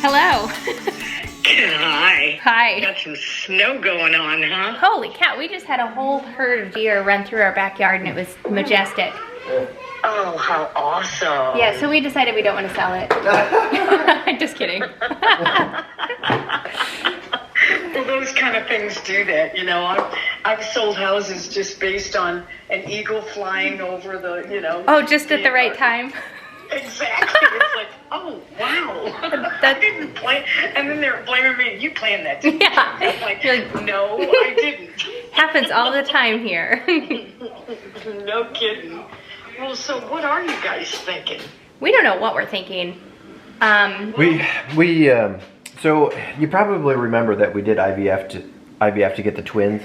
Hello. Hi. Hi. Got some snow going on, huh? Holy cow, we just had a whole herd of deer run through our backyard and it was majestic. Oh, how awesome. Yeah, so we decided we don't want to sell it. Just kidding. Well, those kind of things do that, you know. I've sold houses just based on an eagle flying over the, you know. Oh, just at the right time. Exactly. It's like, oh, wow. I didn't plan. And then they're blaming me. You planned that, didn't you? Yeah. I'm like, You're like, no, I didn't. Happens all the time here. No kidding. Well, so what are you guys thinking? We don't know what we're thinking. So you probably remember that we did IVF to get the twins,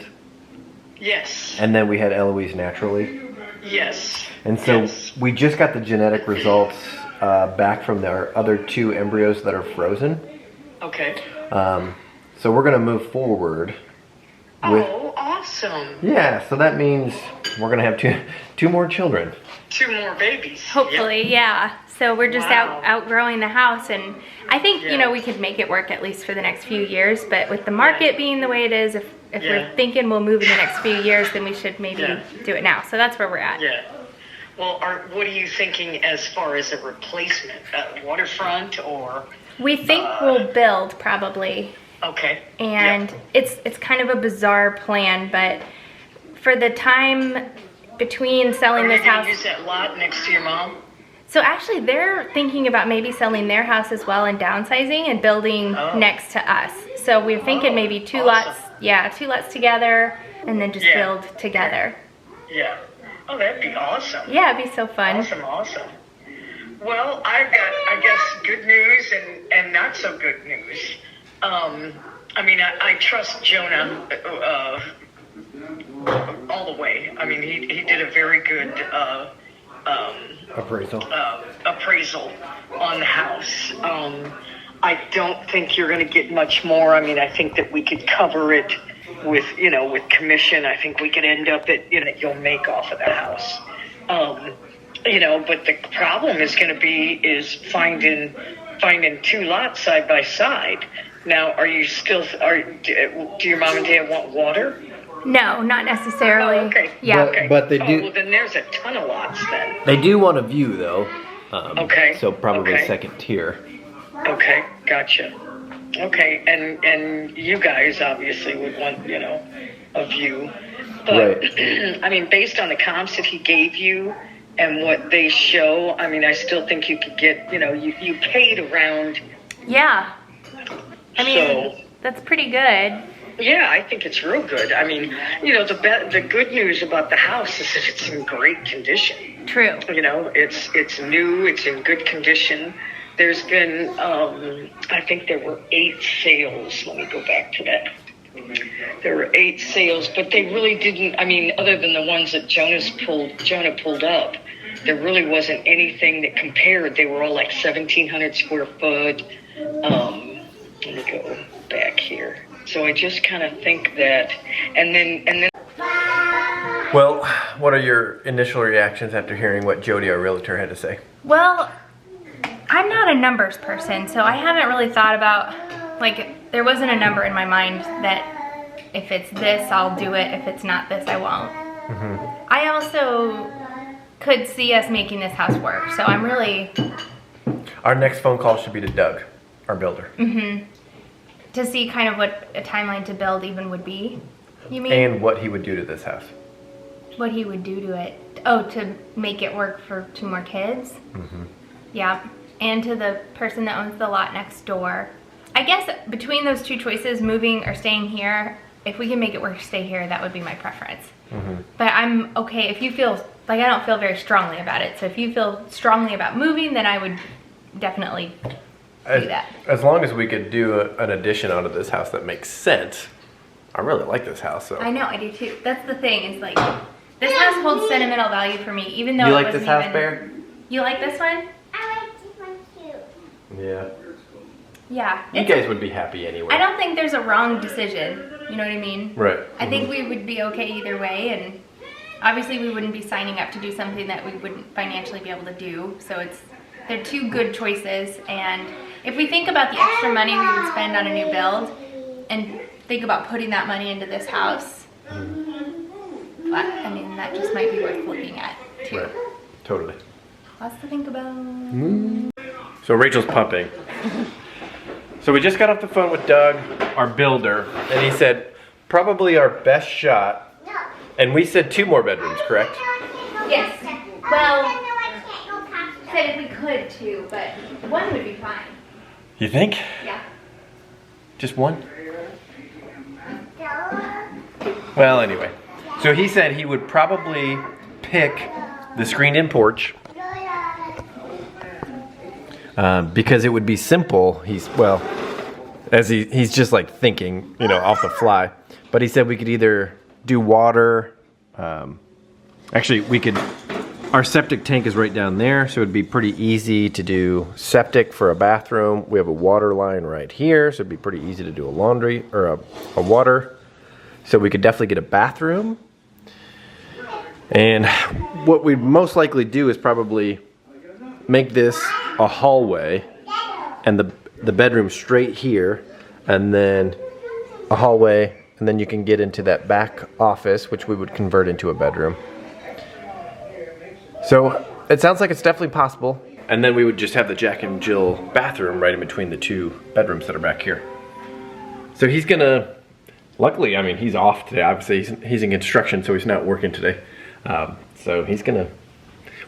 Yes. and then we had Eloise naturally. Yes. And so Yes. we just got the genetic results back from our other two embryos that are frozen. Okay. So we're gonna move forward with. Oh, awesome. Yeah, so that means we're gonna have two more children. 2 more babies. Hopefully, yeah. So we're just Wow. outgrowing the house, and I think, you know, Yeah. we could make it work at least for the next few years, but with the market being the way it is, if Yeah. we're thinking we'll move in the next few years, then we should maybe Yeah. do it now. So that's where we're at. Yeah. Well, what are you thinking as far as a replacement? Waterfront or? We think we'll build probably, Okay. and Yep. it's kind of a bizarre plan, but for the time between selling Are you this gonna house. use that lot next to your mom? So actually they're thinking about maybe selling their house as well and downsizing and building Oh. next to us. So we're thinking Oh, maybe two awesome. lots, yeah, 2 lots together and then just Yeah. build together. Yeah. Oh, that'd be awesome. Yeah, it'd be so fun. Awesome. Well, I've got, I guess, good news and not so good news. I mean, I trust Jonah all the way. I mean, he did a very good Appraisal. appraisal on the house. I don't think you're going to get much more. I mean, I think that we could cover it with, you know, with commission. I think we could end up at, you know, you'll make off of the house. You know, but the problem is going to be finding 2 lots side by side. Now, do your mom and dad want water? No, not necessarily. Oh, okay. Yeah. But- but they do- Well, then there's a ton of lots then. They do want a view though. Okay. So probably Okay. second tier. Okay, gotcha. Okay, and you guys obviously would want, you know, a view. But, Right. I mean, based on the comps that he gave you and what they show, I mean, I still think you could get, you know, you paid around. Yeah. I mean, So- that's pretty good. Yeah, I think it's real good. I mean, you know, the good news about the house is that it's in great condition. True. You know, it's new, it's in good condition. There's been, I think there were 8 sales. Let me go back to that. There were 8 sales, but they really didn't, I mean, other than the ones that Jonah pulled up, there really wasn't anything that compared. They were all like 1,700 square foot. Let me go back here. So I just kind of think that, and then. Well, what are your initial reactions after hearing what Jody, our realtor, had to say? Well, I'm not a numbers person, so I haven't really thought about, like, there wasn't a number in my mind that if it's this, I'll do it. If it's not this, I won't. Mm-hmm. I also could see us making this house work, so I'm really, Our next phone call should be to Doug, our builder. to see kind of what a timeline to build even would be. You mean? And what he would do to this house. What he would do to it. Oh, to make it work for 2 more kids? Yeah. And to the person that owns the lot next door. I guess between those 2 choices, moving or staying here, if we can make it work, stay here, that would be my preference. But I'm okay if you feel, like, I don't feel very strongly about it. So if you feel strongly about moving, then I would definitely do that. As long as we could do an addition onto this house that makes sense. I really like this house. So. I know, I do too. That's the thing, is like, this house holds sentimental value for me, even though You it like wasn't this house, even- Bear? You like this one? I like this one too. Yeah. Yeah. You guys would be happy anyway. I don't think there's a wrong decision. You know what I mean? Right. I think we would be okay either way, and obviously we wouldn't be signing up to do something that we wouldn't financially be able to do. So they're 2 good choices, and If we think about the extra money we would spend on a new build and think about putting that money into this house, I mean, that just might be worth looking at too. Right. Totally. Lots to think about. So Rachel's pumping. So we just got off the phone with Doug, our builder, and he said probably our best shot. And we said 2 more bedrooms, correct? Yes. Well, said if we could too, but 1 would be fine. You think? Yeah. Just 1? Well, anyway. So he said he would probably pick the screened-in porch because it would be simple. He's just like thinking, off the fly. But he said we could either do water. Actually, our septic tank is right down there, so it'd be pretty easy to do septic for a bathroom. We have a water line right here, so it'd be pretty easy to do a laundry or a water. So we could definitely get a bathroom. And what we'd most likely do is probably make this a hallway and the bedroom straight here, and then a hallway, and then you can get into that back office, which we would convert into a bedroom. So it sounds like it's definitely possible. And then we would just have the Jack and Jill bathroom right in between the 2 bedrooms that are back here. So he's gonna, luckily, I mean, he's off today. Obviously, he's in construction, so he's not working today. So he's gonna,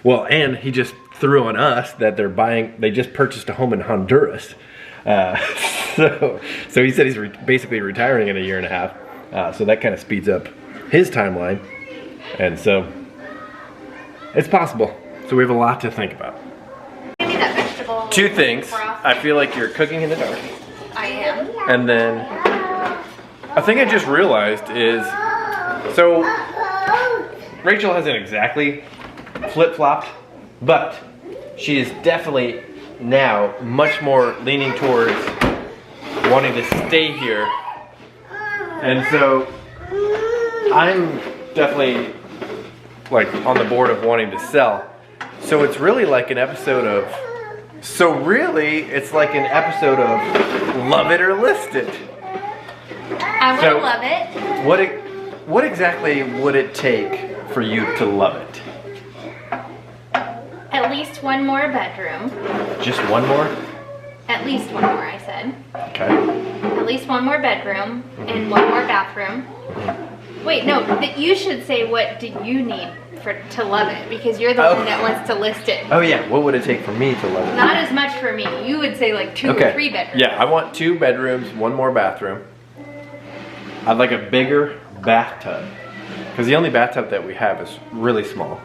well, and he just threw on us that they just purchased a home in Honduras. So he said he's basically retiring in 1.5 years. So that kind of speeds up his timeline. And so it's possible. So we have a lot to think about. Give me that vegetable. 2 things. broth. I feel like you're cooking in the dark. I am. And then a thing I just realized is, so Rachel hasn't exactly flip-flopped, but she is definitely now much more leaning towards wanting to stay here. And so I'm definitely like on the board of wanting to sell. So it's really like an episode of, it's like an episode of Love It or List It. I want to love it. What exactly would it take for you to love it? At least 1 more bedroom. Just 1 more? At least 1 more, I said. Okay. At least 1 more bedroom and 1 more bathroom. Wait, no, you should say what do you need to love it, because you're the one that wants to list it. Oh yeah, what would it take for me to love it? Not as much for me. You would say like 2 or 3 bedrooms. Yeah, I want 2 bedrooms, 1 more bathroom. I'd like a bigger bathtub, because the only bathtub that we have is really small.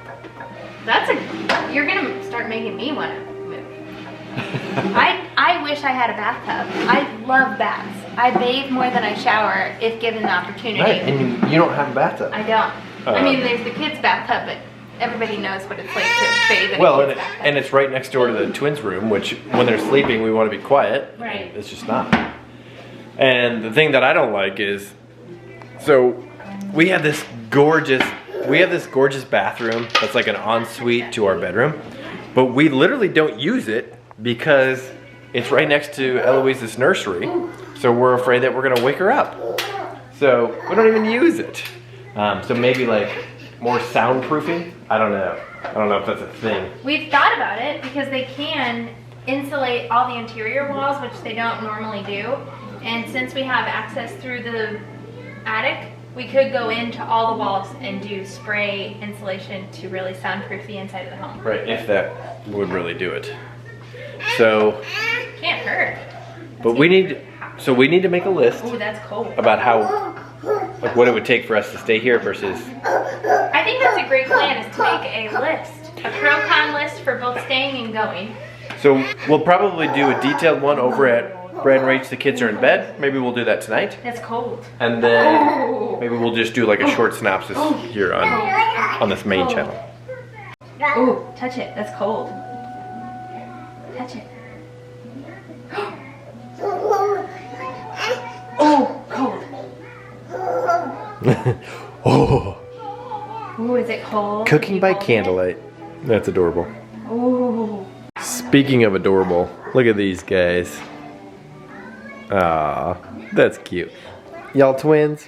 You're gonna start making me want to move. I wish I had a bathtub. I love baths. I bathe more than I shower if given the opportunity. Right, and you don't have a bathtub. I don't. I mean, there's the kids' bathtub, but everybody knows what it's like to bathe in a kid's bathtub. And it's right next door to the twins' room, which when they're sleeping, we want to be quiet. Right. It's just not. And the thing that I don't like is, so we have this gorgeous bathroom that's like an ensuite to our bedroom, but we literally don't use it because it's right next to Eloise's nursery. So we're afraid that we're gonna wake her up. So we don't even use it. So maybe like more soundproofing? I don't know. I don't know if that's a thing. We've thought about it because they can insulate all the interior walls, which they don't normally do. And since we have access through the attic, we could go into all the walls and do spray insulation to really soundproof the inside of the home. Right, if that would really do it. So, can't hurt. But we need to make a list. Ooh, that's cold. About how, like what it would take for us to stay here versus. I think that's a great plan, is to make a list, a pro-con list for both staying and going. So we'll probably do a detailed one over at Brad Rach. The kids are in bed. Maybe we'll do that tonight. That's cold. And then maybe we'll just do like a short synopsis here on this main channel. Ooh, touch it. That's cold. Touch it. Oh, cold. Oh. Ooh, is it cold? Cooking by candlelight. That's adorable. Ooh. Speaking of adorable, Look at these guys. Ah, that's cute. Y'all twins?